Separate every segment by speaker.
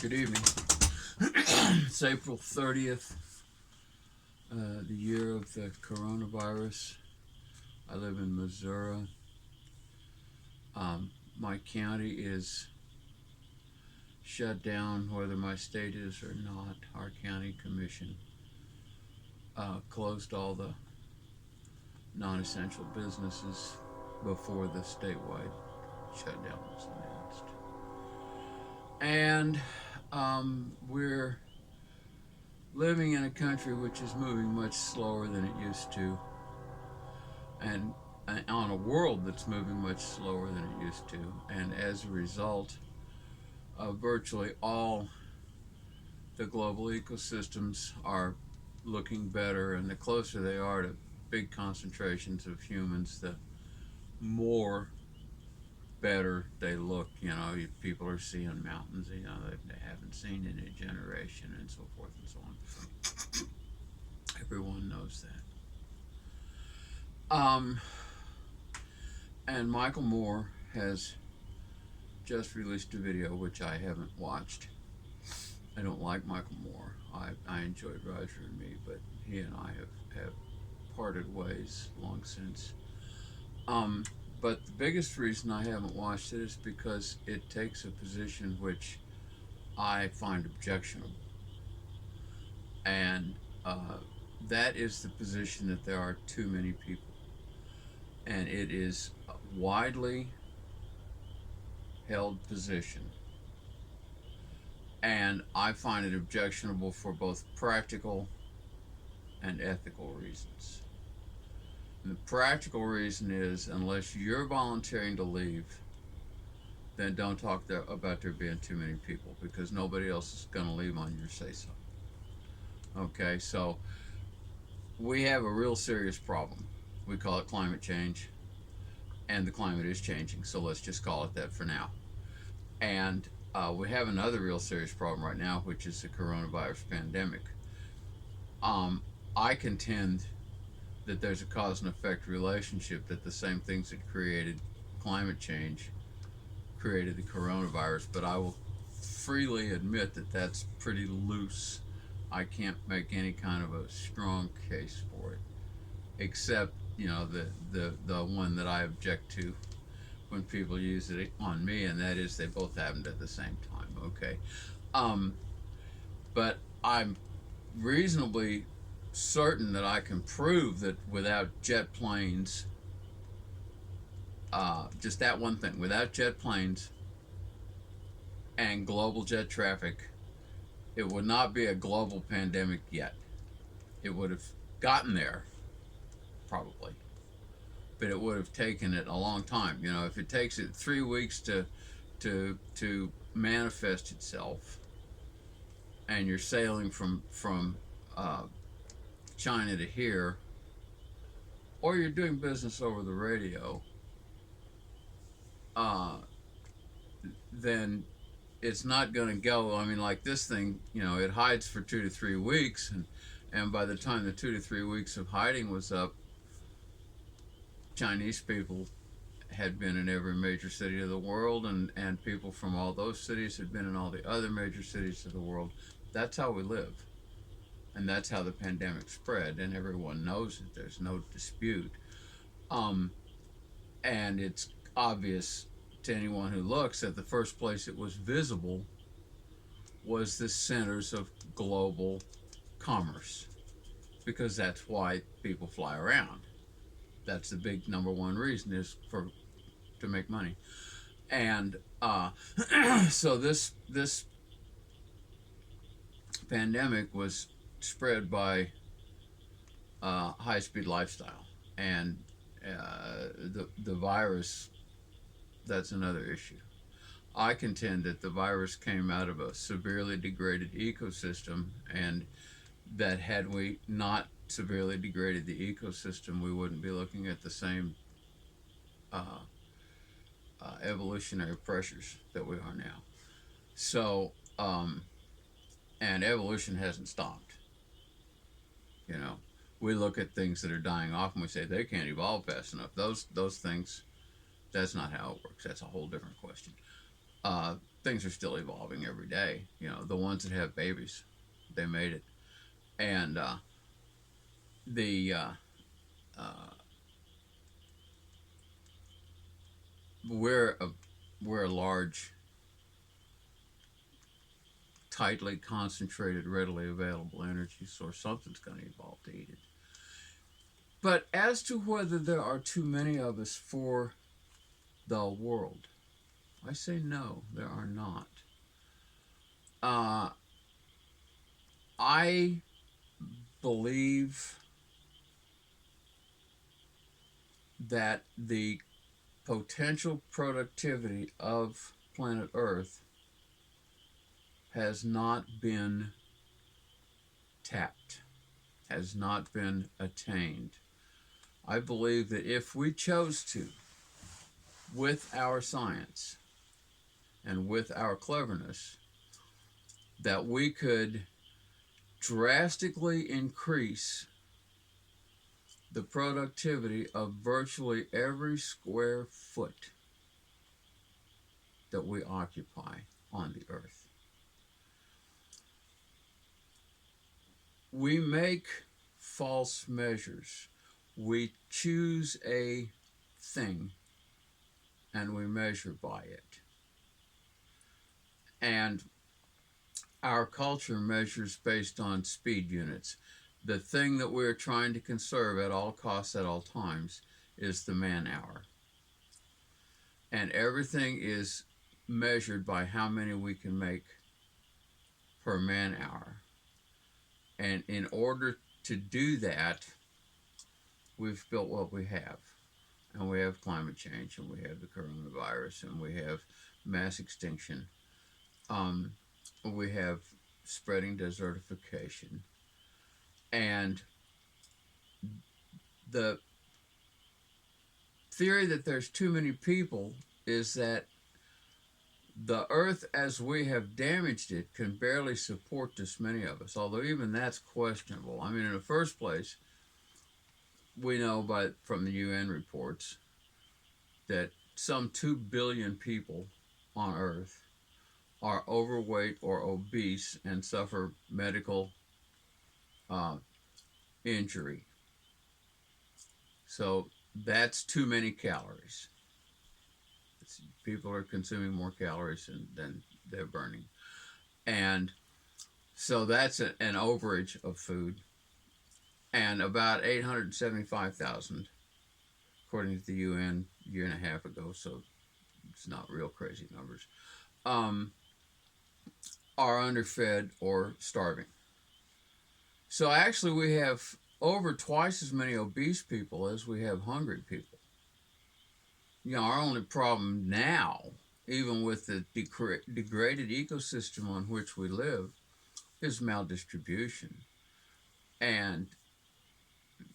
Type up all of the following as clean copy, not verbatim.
Speaker 1: Good evening. It's April 30th, the year of the coronavirus. I live in Missouri. My county is shut down, whether my state is or not. Our county commission closed all the non essential businesses before the statewide shutdown was announced. And we're living in a country which is moving much slower than it used to, and on a world that's moving much slower than it used to. And as a result, virtually all the global ecosystems are looking better, and the closer they are to big concentrations of humans, the more better they look. People are seeing mountains, that they haven't seen in a generation, and so forth and so on. Everyone knows that. And Michael Moore has just released a video which I haven't watched. I don't like Michael Moore. I enjoyed Roger and Me, but he and I have parted ways long since. But the biggest reason I haven't watched it is because it takes a position which I find objectionable. And that is the position that there are too many people. And it is a widely held position. And I find it objectionable for both practical and ethical reasons. And the practical reason is, unless you're volunteering to leave, then don't talk about there being too many people, because nobody else is going to leave on your say-so. Okay, so we have a real serious problem. We call it climate change, and the climate is changing, so let's just call it that for now. And we have another real serious problem right now, which is the coronavirus pandemic. I contend that there's a cause and effect relationship, that the same things that created climate change created the coronavirus, but I will freely admit that that's pretty loose. I can't make any kind of a strong case for it, except the one that I object to when people use it on me, and that is they both happened at the same time. Okay, but I'm reasonably certain that I can prove that without jet planes, just that one thing, without jet planes and global jet traffic, it would not be a global pandemic yet. It would have gotten there, probably, but it would have taken it a long time. If it takes it 3 weeks to manifest itself, and you're sailing from China to here, or you're doing business over the radio, then it's not going to go. I mean, like this thing, it hides for 2 to 3 weeks, and by the time the 2 to 3 weeks of hiding was up, Chinese people had been in every major city of the world, and people from all those cities had been in all the other major cities of the world. That's how we live. And that's how the pandemic spread, and everyone knows it. There's no dispute. And it's obvious to anyone who looks that the first place it was visible was the centers of global commerce, because that's why people fly around. That's the big number one reason, is to make money. And so this pandemic was spread by high-speed lifestyle, and the virus, that's another issue. I contend that the virus came out of a severely degraded ecosystem, and that had we not severely degraded the ecosystem, we wouldn't be looking at the same evolutionary pressures that we are now. So, and evolution hasn't stopped. We look at things that are dying off and we say they can't evolve fast enough. Those things, that's not how it works. That's a whole different question. things are still evolving every day. You know, the ones that have babies, they made it. And the uh, we're a we're a large, tightly concentrated, readily available energy source. Something's going to evolve to eat it. But as to whether there are too many of us for the world, I say no, there are not. Uh, I believe that the potential productivity of planet Earth has not been tapped, has not been attained. I believe that if we chose to, with our science and with our cleverness, that we could drastically increase the productivity of virtually every square foot that we occupy on the earth. We make false measures. We choose a thing and we measure by it. And our culture measures based on speed units. The thing that we're trying to conserve at all costs, at all times, is the man hour. And everything is measured by how many we can make per man hour. And in order to do that, we've built what we have. And we have climate change, and we have the coronavirus, and we have mass extinction. Um, we have spreading desertification. And the theory that there's too many people is that the earth as we have damaged it can barely support this many of us, although even that's questionable. I mean, in the first place, we know from the UN reports that some 2 billion people on earth are overweight or obese and suffer medical uh, injury. So that's too many calories. People are consuming more calories than they're burning. And so that's an overage of food. And about 875,000, according to the UN, a year and a half ago, so it's not real crazy numbers, um, are underfed or starving. So actually, we have over twice as many obese people as we have hungry people. You know, our only problem now, even with the degraded ecosystem on which we live, is maldistribution. And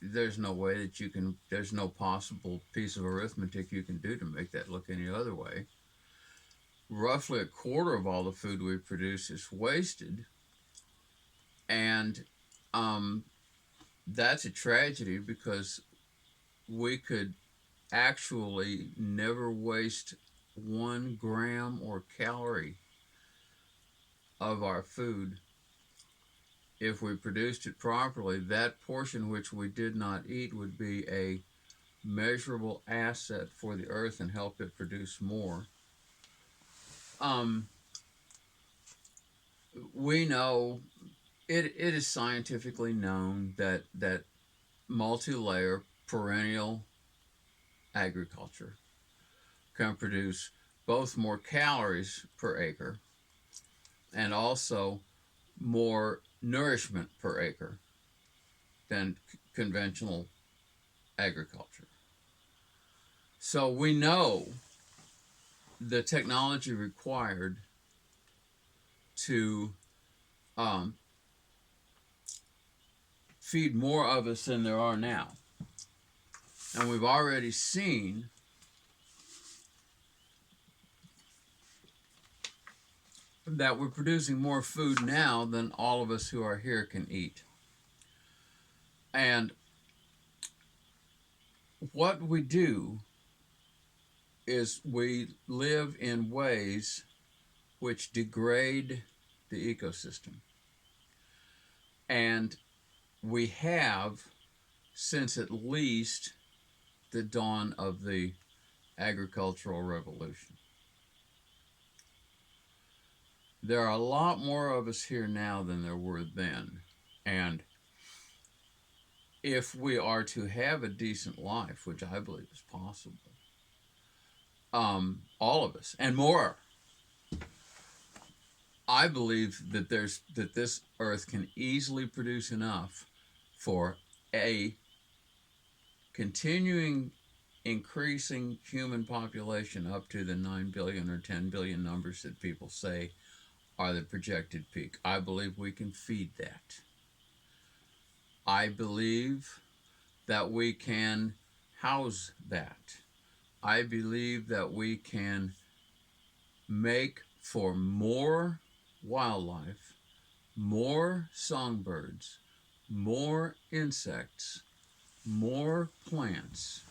Speaker 1: there's no way that there's no possible piece of arithmetic you can do to make that look any other way. Roughly a quarter of all the food we produce is wasted. And um, that's a tragedy because we could actually never waste 1 gram or calorie of our food if we produced it properly. That portion which we did not eat would be a measurable asset for the earth and help it produce more. Um, we know it is scientifically known that multi-layer perennial agriculture can produce both more calories per acre and also more nourishment per acre than conventional agriculture. So we know the technology required to um, feed more of us than there are now. And we've already seen that we're producing more food now than all of us who are here can eat. And what we do is we live in ways which degrade the ecosystem. And we have, since at least the dawn of the agricultural revolution. There are a lot more of us here now than there were then. And if we are to have a decent life, which I believe is possible, all of us and more, I believe that this earth can easily produce enough for a continuing increasing human population up to the 9 billion or 10 billion numbers that people say are the projected peak. I believe we can feed that. I believe that we can house that. I believe that we can make for more wildlife, more songbirds, more insects, more plants,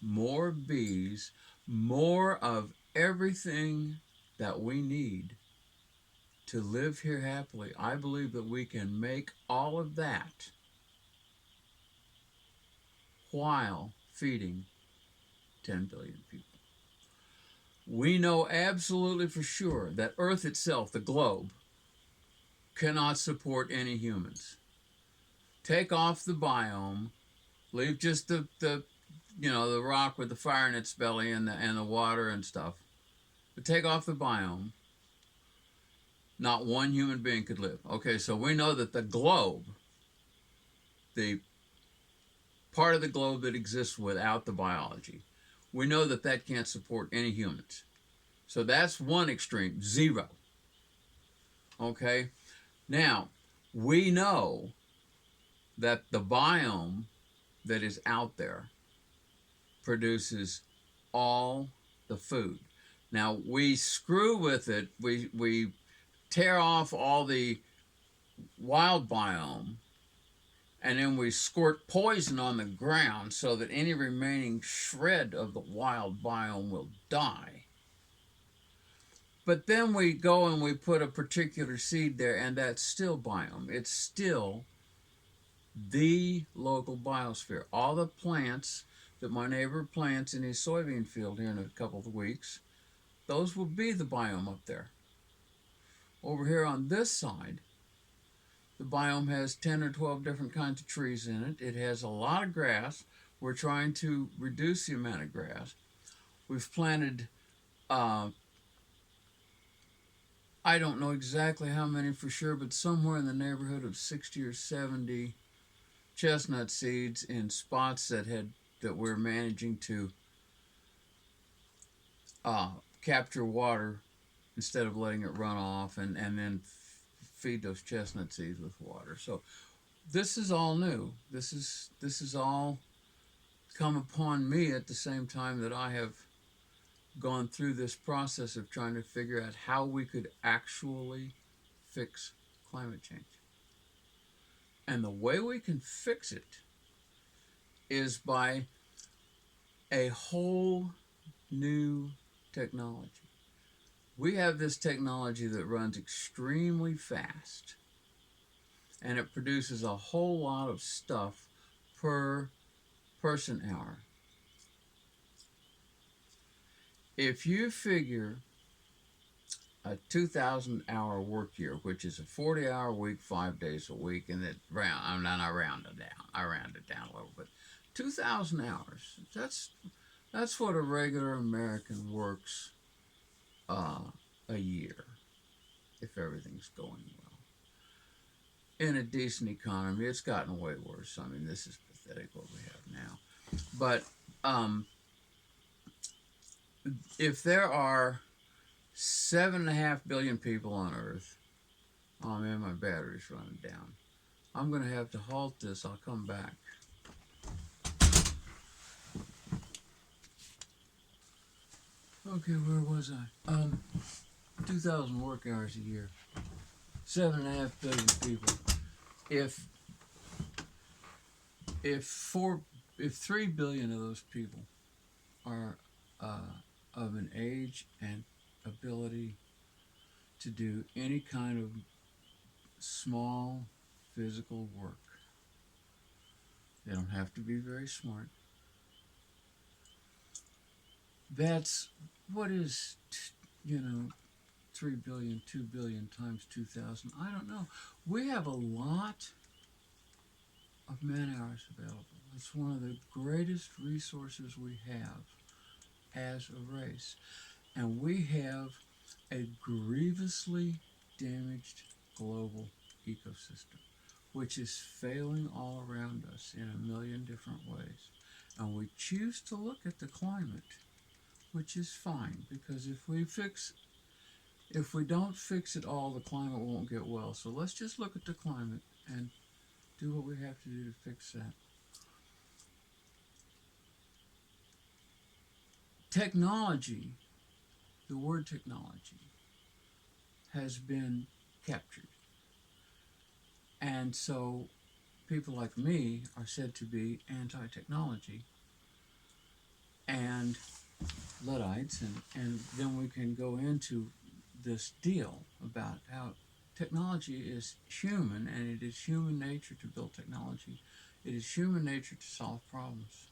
Speaker 1: more bees, more of everything that we need to live here happily. I believe that we can make all of that while feeding 10 billion people. We know absolutely for sure that Earth itself, the globe, cannot support any humans. Take off the biome, leave just the rock with the fire in its belly and the water and stuff. But take off the biome, not one human being could live. Okay, so we know that the globe, the part of the globe that exists without the biology, we know that that can't support any humans. So that's one extreme, zero. Okay, now we know that the biome that is out there produces all the food. Now we screw with it, we tear off all the wild biome, and then we squirt poison on the ground so that any remaining shred of the wild biome will die. But then we go and we put a particular seed there, and that's still biome. It's still the local biosphere. All the plants that my neighbor plants in his soybean field here in a couple of weeks, those will be the biome up there. Over here on this side, the biome has 10 or 12 different kinds of trees in it. It has a lot of grass. We're trying to reduce the amount of grass. We've planted, I don't know exactly how many for sure, but somewhere in the neighborhood of 60 or 70 chestnut seeds in spots that we're managing to capture water instead of letting it run off, and then feed those chestnut seeds with water. So this is all new. This is all come upon me at the same time that I have gone through this process of trying to figure out how we could actually fix climate change. And the way we can fix it is by a whole new technology. We have this technology that runs extremely fast, and it produces a whole lot of stuff per person hour. If you figure a 2,000-hour work year, which is a 40-hour week, 5 days a week, and I round it down. I round it down a little bit. 2,000 hours. That's what a regular American works a year, if everything's going well. In a decent economy, it's gotten way worse. I mean, this is pathetic what we have now. But if there are 7.5 billion people on Earth, oh man, my battery's running down. I'm going to have to halt this. I'll come back. Okay, where was I? 2,000 work hours a year. 7.5 billion people. If 3 billion of those people are of an age and ability to do any kind of small physical work. They don't have to be very smart. That's what is, you know, 3 billion, 2 billion times 2,000. I don't know. We have a lot of man hours available. It's one of the greatest resources we have as a race. And we have a grievously damaged global ecosystem, which is failing all around us in a million different ways. And we choose to look at the climate, which is fine, because if we don't fix it all, the climate won't get well. So let's just look at the climate and do what we have to do to fix that. Technology, the word technology, has been captured. And so people like me are said to be anti-technology and Luddites, and then we can go into this deal about how technology is human, and it is human nature to build technology. It is human nature to solve problems.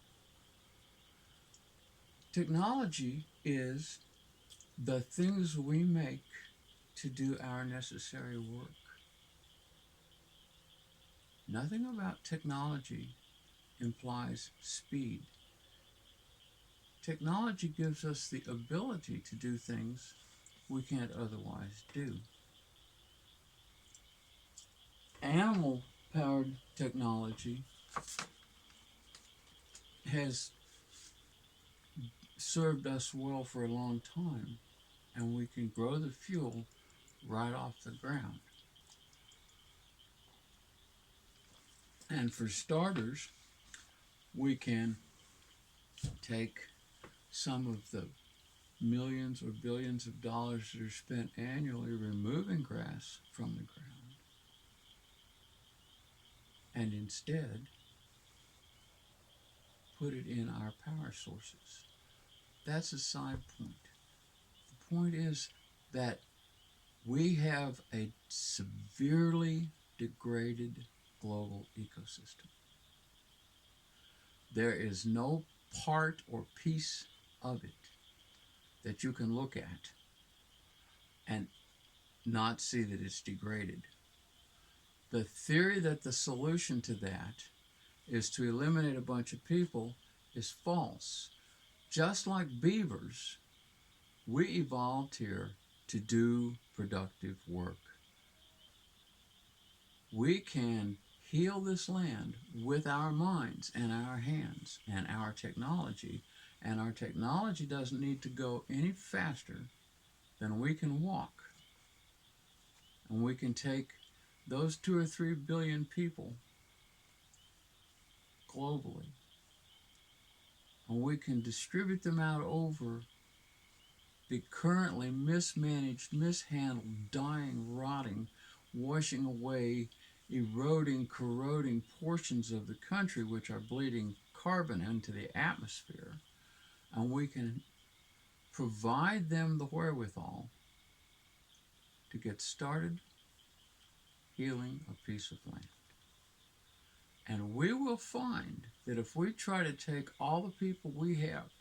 Speaker 1: Technology is the things we make to do our necessary work. Nothing about technology implies speed. Technology gives us the ability to do things we can't otherwise do. Animal-powered technology has served us well for a long time, and we can grow the fuel right off the ground. And for starters, we can take some of the millions or billions of dollars that are spent annually removing grass from the ground, and instead put it in our power sources. That's a side point. The point is that we have a severely degraded global ecosystem. There is no part or piece of it that you can look at and not see that it's degraded. The theory that the solution to that is to eliminate a bunch of people is false. Just like beavers, we evolved here to do productive work. We can heal this land with our minds and our hands and our technology doesn't need to go any faster than we can walk. And we can take those 2 or 3 billion people globally, and we can distribute them out over the currently mismanaged, mishandled, dying, rotting, washing away, eroding, corroding portions of the country which are bleeding carbon into the atmosphere, and we can provide them the wherewithal to get started healing a piece of land. And we will find that if we try to take all the people we have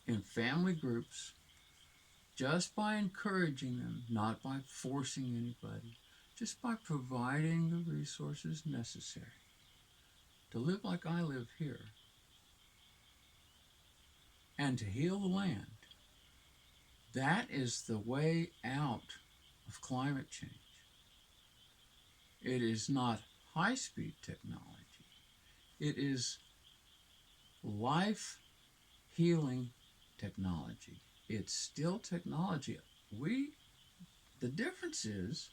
Speaker 1: in family groups, just by encouraging them, not by forcing anybody, just by providing the resources necessary to live like I live here and to heal the land, that is the way out of climate change. It is not high-speed technology. It is life-healing technology. It's still technology. The difference is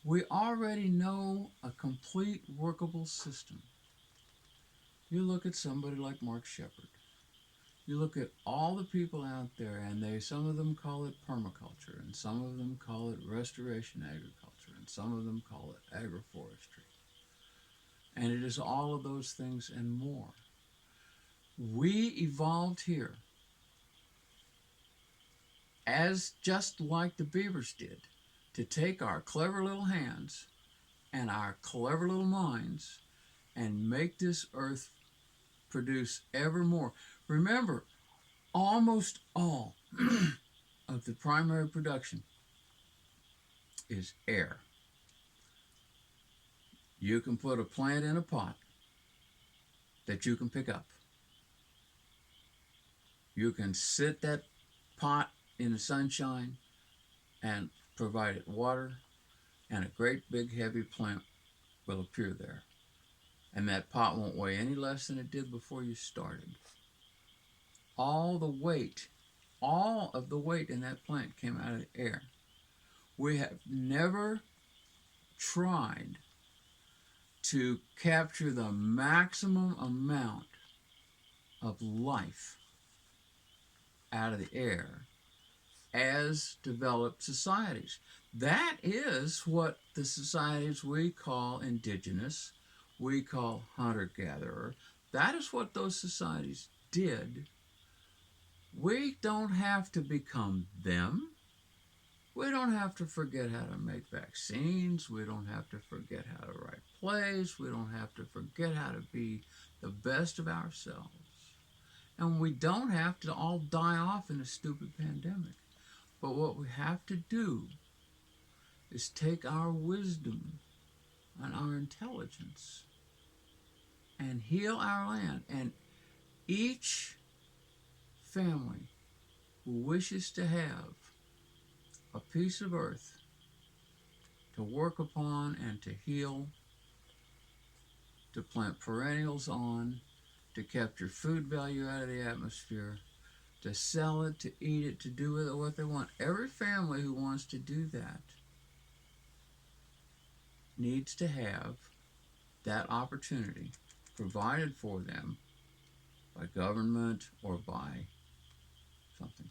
Speaker 1: we already know a complete workable system. You look at somebody like Mark Shepard. You look at all the people out there, and some of them call it permaculture, and some of them call it restoration agriculture, and some of them call it agroforestry. And it is all of those things and more. We evolved here as just like the beavers did, to take our clever little hands and our clever little minds and make this earth produce ever more. Remember, almost all of the primary production is air. You can put a plant in a pot that you can pick up. You can sit that pot in the sunshine and provide it water, and a great big heavy plant will appear there. And that pot won't weigh any less than it did before you started. All of the weight in that plant came out of the air. We have never tried to capture the maximum amount of life out of the air as developed societies. That is what the societies we call indigenous, we call hunter-gatherer, that is what those societies did. We don't have to become them. We don't have to forget how to make vaccines. We don't have to forget how to write plays. We don't have to forget how to be the best of ourselves. And we don't have to all die off in a stupid pandemic. But what we have to do is take our wisdom and our intelligence and heal our land. And each family who wishes to have a piece of earth to work upon and to heal, to plant perennials on, to capture food value out of the atmosphere, to sell it, to eat it, to do with it what they want. Every family who wants to do that needs to have that opportunity provided for them by government or by something.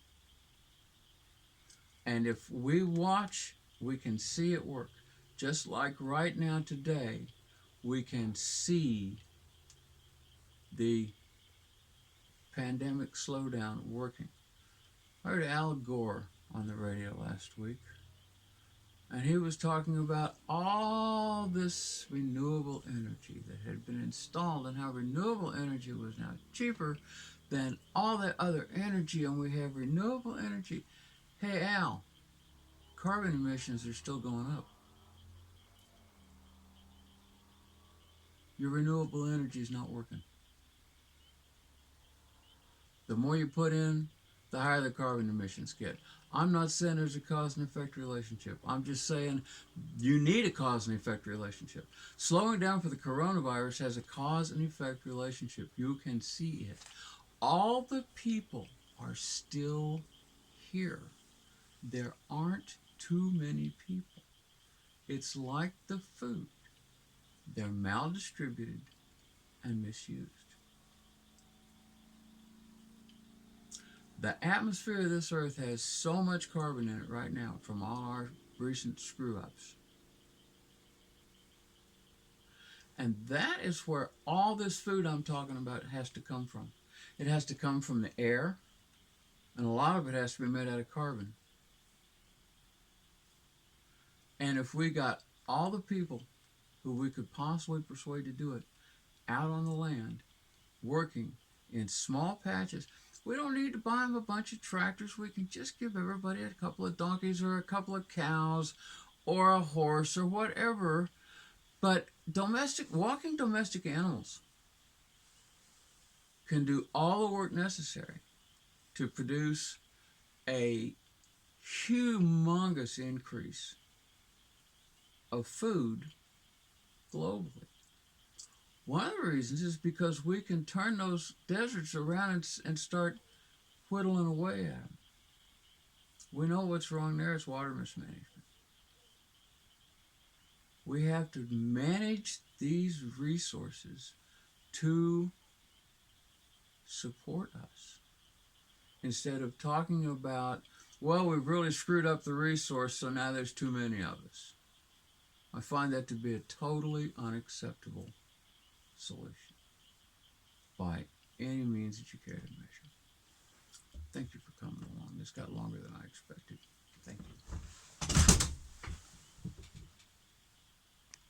Speaker 1: And if we watch, we can see it work. Just like right now today, we can see the pandemic slowdown working. I heard Al Gore on the radio last week, and he was talking about all this renewable energy that had been installed and how renewable energy was now cheaper than all that other energy, and we have renewable energy. Hey Al, carbon emissions are still going up. Your renewable energy is not working. The more you put in, the higher the carbon emissions get. I'm not saying there's a cause and effect relationship. I'm just saying you need a cause and effect relationship. Slowing down for the coronavirus has a cause and effect relationship. You can see it. All the people are still here. There aren't too many people. It's like the food. They're maldistributed and misused. The atmosphere of this earth has so much carbon in it right now from all our recent screw-ups. And that is where all this food I'm talking about has to come from. It has to come from the air, and a lot of it has to be made out of carbon. And if we got all the people who we could possibly persuade to do it out on the land, working in small patches, we don't need to buy them a bunch of tractors. We can just give everybody a couple of donkeys or a couple of cows or a horse or whatever. But walking domestic animals can do all the work necessary to produce a humongous increase of food globally. One of the reasons is because we can turn those deserts around and start whittling away at them. We know what's wrong there is water mismanagement. We have to manage these resources to support us instead of talking about, well, we've really screwed up the resource, so now there's too many of us. I find that to be a totally unacceptable solution by any means that you care to measure. Thank you for coming along. This got longer than I expected.
Speaker 2: Thank you.